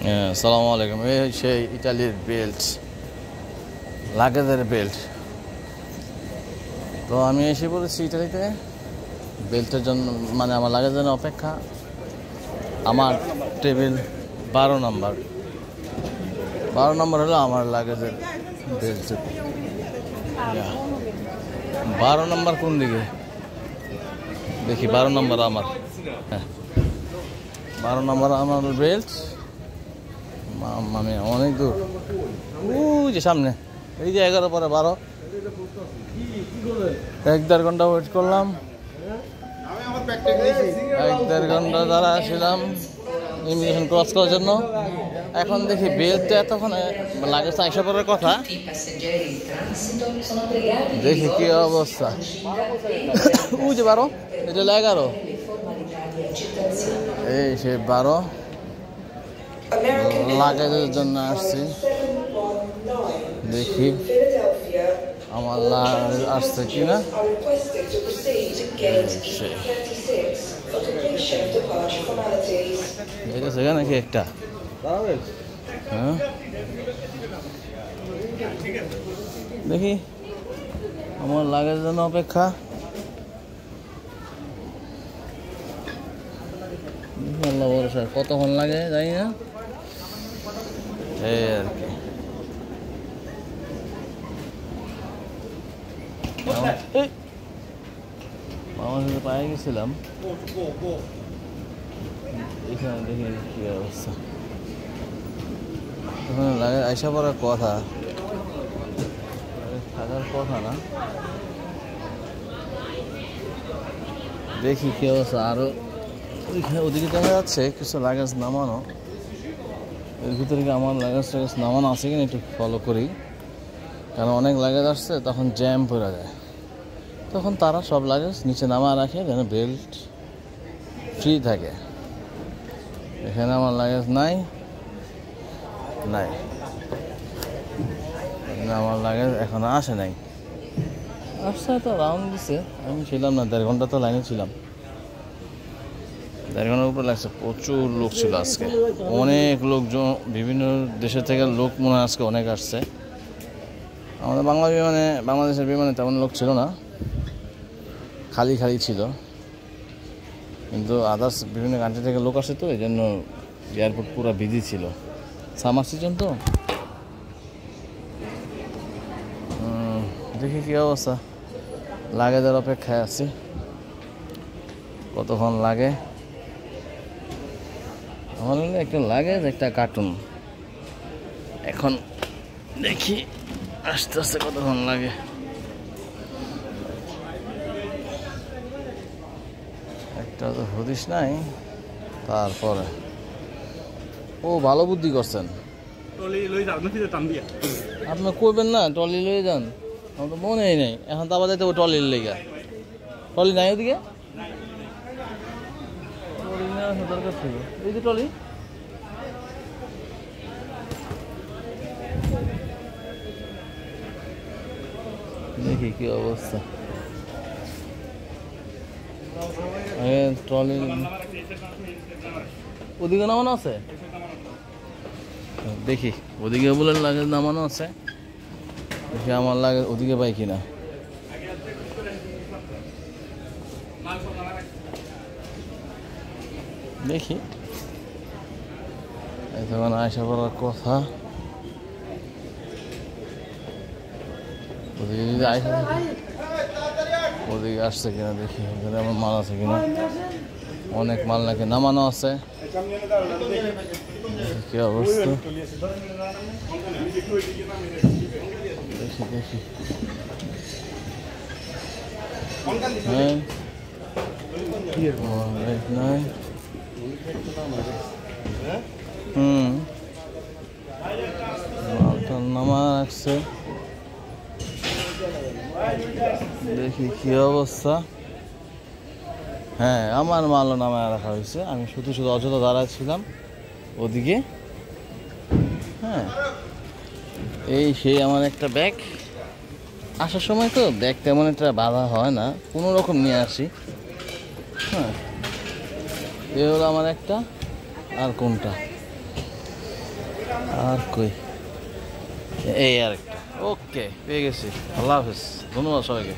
আসসালামু আলাইকুম। এই সেই ইটালির বেল্ট, লাগেজের বেল্ট। তো আমি এসে পড়েছি ইটালিতে বেল্টের জন্য, মানে আমার লাগেজের জন্য অপেক্ষা। আমার টেবিল 12 নম্বর হলো আমার লাগেজের বেল্ট। 12 নম্বর কোন দিকে দেখি? 12 নম্বর আমার, হ্যাঁ 12 নম্বর আমার বেল্ট। মানে অনেক দূর, ওই যে সামনে, এই যে 11 পরে 12, 1-1.5 ঘন্টা ওয়েট করলাম। 1-1.5 ঘন্টা দ্বারা ছিলাম ইমিগ্রেশন ক্রস করার জন্য। এখন দেখি বেল্টটা এতক্ষণ লাগেজ আইসা পড়ার কথা, দেখি কি অবস্থা। ওই যে 12, এটা 11, এই সে 12 লাগেজের জন্য আসছি। দেখি আমার লাগেজ আসছে কিনা। সেখানে নাকি একটা, হ্যাঁ দেখি আমার লাগেজের জন্য অপেক্ষা। আল্লাহ ভরসা, কতক্ষণ লাগে জানি না, এই আর কি। আমার সাথে পায়ে গেছিলাম, এখানে দেখি কি অবস্থা। ওখানে লাগে আইসা পড়ার কথা, থাকার কথা না। দেখি কি অবস্থা। আরো ওদিকে দেখা যাচ্ছে কিছু লাগেজ নামানো, এর ভিতরে কি আমার লাগেজ নামানো আছে কিনা একটু ফলো করি। কারণ অনেক লাগেজ আসছে, তখন জ্যাম পড়ে যায়। তখন তারা সব লাগেজ নিচে নামা রাখে যেন বেল্ট ফ্রি থাকে। এখানে আমার লাগেজ নাই, আমার লাগেজ এখনো আসে নাই। আসছে তো রাউন্ড দিছে, আমি ছিলাম না, 1.5 ঘন্টা তো লাইনে ছিলাম। 1.5 ঘন্টার উপরে লাগছে। প্রচুর লোক ছিল আজকে, অনেক লোকজন, বিভিন্ন দেশের থেকে লোক মনে হয় আজকে অনেক আসছে। আমাদের বাংলাদেশের বিমানে তেমন লোক ছিল না, খালি ছিল। কিন্তু আদার্স বিভিন্ন কান্ট্রি থেকে লোক আসে, তো এই জন্য এয়ারপোর্ট পুরো বিজি ছিল। সামার সিজন তো। দেখি কি অবস্থা, লাগেজের অপেক্ষায় আছি, কতক্ষণ লাগে। আমার একটা লাগেজ, একটা কার্টুন। এখন দেখি আস্তে আস্তে কতক্ষণ লাগে। একটা তো হদিস নাই। তারপরে ও ভালো বুদ্ধি করছেন, আপনি করবেন না, ট্রলি লয়ে যান। আমার তো মনেই নেই, এখন তো আবার যাইতে হবে ট্রলির লেগে। ট্রলি নাই ওদিকে, ট্রলি নেওয়া দরকার ছিল। এই যে ট্রলি, দেখি কি অবস্থা। ট্রলি ওদিকে নামানো আছে, দেখি ওদিকে বলে লাগেজ নামানো আছে। দেখি আমার লাগেজ ওদিকে পাই কিনা। দেখি এখন আশা করার কথা। ওদিকে যদি আশা, ওদিকে আসছে কিনা দেখি, ওখানে আমার মাল আছে কিনা। অনেক মাল নাকি নামানো আছে, কি অবস্থা দেখি। হ্যাঁ নাই, মালটা নামা রাখছে। দেখি কি অবস্থা। হ্যাঁ আমার মালও নামায় রাখা হয়েছে, আমি শুধু অযথা দাঁড়ায় ছিলাম ওদিকে। হ্যাঁ এই সেই আমার একটা ব্যাগ, আসার সময় তো ব্যাগ তেমন একটা বাধা হয় না, কোনো রকম নিয়ে আসি। হ্যাঁ এ হলো আমার একটা। আর কোনটা আর কই এই আর একটা ওকে পেয়ে গেছি আল্লাহ হাফেজ ধন্যবাদ সবাইকে